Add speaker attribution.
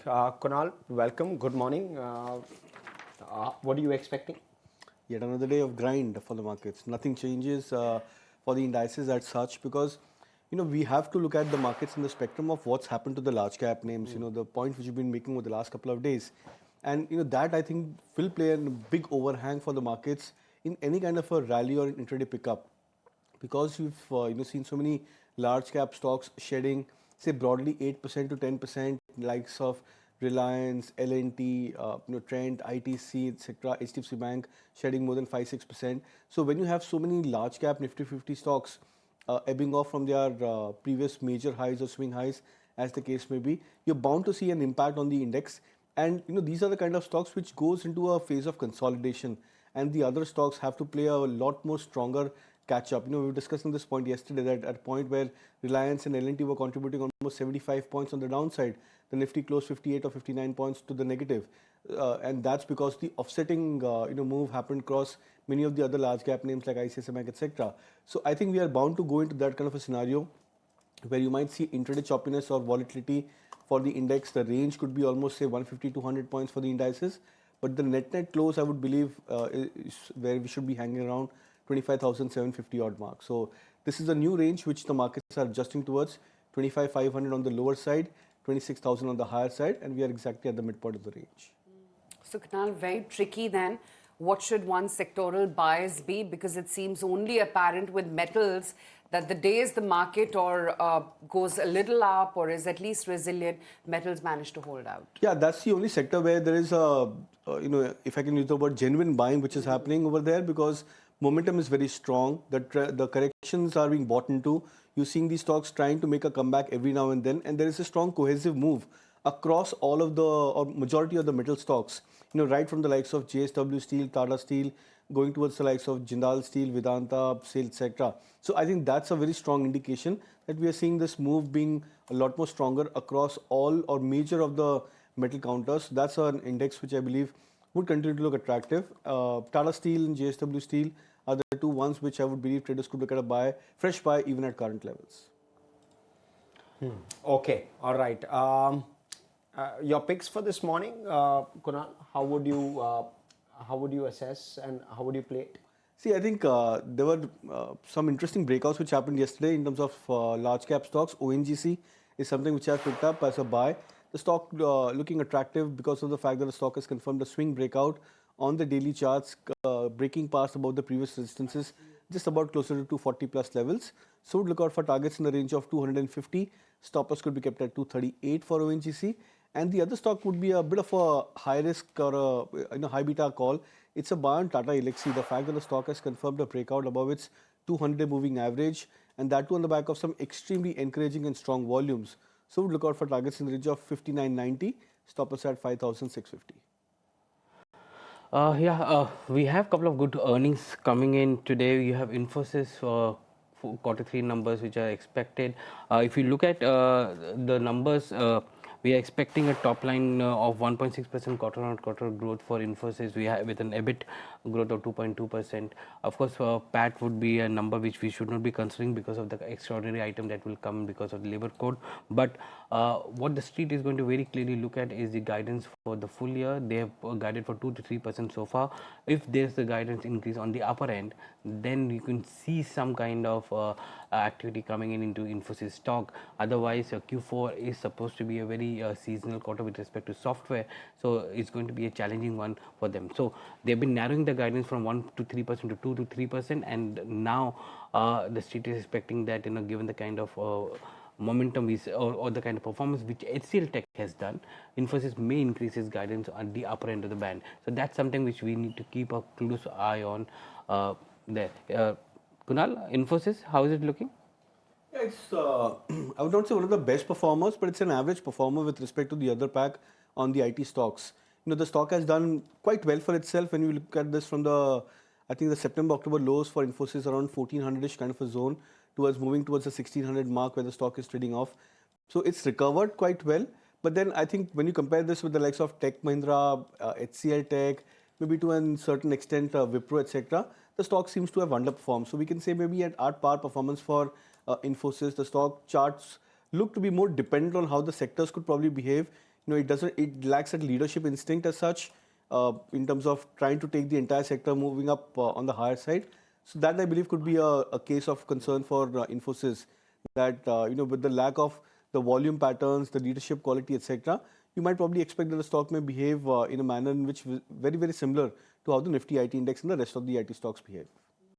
Speaker 1: Kunal, welcome. Good morning. What are you expecting?
Speaker 2: Yet another day of grind for the markets. Nothing changes for the indices as such because we have to look at the markets in the spectrum of what's happened to the large cap names. The point which you've been making over the last couple of days, and that I think will play a big overhang for the markets in any kind of a rally or intraday pickup because you've seen so many large cap stocks shedding, say broadly 8% to 10%, likes of Reliance, L&T, Trent, ITC, etc., HDFC Bank shedding more than 5-6%. So when you have so many large cap Nifty 50 stocks ebbing off from their previous major highs or swing highs, as the case may be, you're bound to see an impact on the index. And these are the kind of stocks which goes into a phase of consolidation, and the other stocks have to play a lot more stronger catch up. We were discussing this point yesterday that at a point where Reliance and L&T were contributing almost 75 points on the downside, the Nifty closed 58 or 59 points to the negative. And that's because the offsetting move happened across many of the other large cap names like ICICI Bank, etc. So I think we are bound to go into that kind of a scenario where you might see intraday choppiness or volatility for the index. The range could be almost say 150 to 100 points for the indices, but the net close I would believe is where we should be hanging around 25,750 odd mark. So this is a new range which the markets are adjusting towards, 25,500 on the lower side, 26,000 on the higher side, and we are exactly at the midpoint of the range.
Speaker 3: So Kunal, very tricky then. What should one sectoral bias be? Because it seems only apparent with metals that the days the market or goes a little up or is at least resilient, metals manage to hold out.
Speaker 2: Yeah, that's the only sector where there is a, if I can use the word genuine buying, which is happening over there because momentum is very strong. The corrections are being bought into. You're seeing these stocks trying to make a comeback every now and then, and there is a strong cohesive move across all of the or majority of the metal stocks. Right from the likes of JSW Steel, Tata Steel, going towards the likes of Jindal Steel, Vedanta, SAIL, etc. So I think that's a very strong indication that we are seeing this move being a lot more stronger across all or major of the metal counters. That's an index which I believe would continue to look attractive. Tata Steel and JSW Steel are the two ones which I would believe traders could look at fresh buy even at current levels.
Speaker 1: Okay, all right. Your picks for this morning, Kunal, how would you assess and how would you play it?
Speaker 2: See, I think there were some interesting breakouts which happened yesterday in terms of large cap stocks. ONGC is something which I've picked up as a buy. The stock looking attractive because of the fact that the stock has confirmed a swing breakout on the daily charts, breaking past about the previous resistances, just about closer to 240 plus levels. So would look out for targets in the range of 250. Stop loss could be kept at 238 for ONGC. And the other stock would be a bit of a high risk or a high beta call. It's a buy on Tata Elxsi. The fact that the stock has confirmed a breakout above its 200-day moving average, and that too on the back of some extremely encouraging and strong volumes. So would look out for targets in the range of 59.90. Stop loss at 5,650.
Speaker 4: We have a couple of good earnings coming in today. You have Infosys for Q3 numbers which are expected. If you look at the numbers, we are expecting a top line of 1.6% quarter-on-quarter growth for Infosys. We have with an EBIT growth of 2.2%. Of course, PAT would be a number which we should not be considering because of the extraordinary item that will come because of the labor code. But what the street is going to very clearly look at is the guidance for the full year. They have guided for 2 to 3% so far. If there's the guidance increase on the upper end, then you can see some kind of activity coming in into Infosys stock. Otherwise, Q4 is supposed to be a very seasonal quarter with respect to software, so it's going to be a challenging one for them. So they've been narrowing the guidance from 1 to 3% to 2 to 3%, and now the street is expecting that given the kind of momentum or the kind of performance which HCL Tech has done, Infosys may increase its guidance at the upper end of the band. So that's something which we need to keep a close eye on there. Kunal, Infosys, how is it looking?
Speaker 2: Yeah, it's, I would not say one of the best performers, but it's an average performer with respect to the other pack on the IT stocks. The stock has done quite well for itself when you look at this from I think the September-October lows for Infosys around 1400-ish kind of a zone towards moving towards the 1600 mark where the stock is trading off. So it's recovered quite well. But then I think when you compare this with the likes of Tech Mahindra, HCL Tech, maybe to a certain extent Wipro, etc., the stock seems to have underperformed. So we can say maybe at par performance for Infosys, the stock charts look to be more dependent on how the sectors could probably behave. it lacks that leadership instinct as such in terms of trying to take the entire sector moving up on the higher side. So that I believe could be a case of concern for Infosys, that with the lack of the volume patterns, the leadership quality, etc., you might probably expect that the stock may behave in a manner in which very, very similar to how the Nifty IT index and the rest of the IT stocks behave.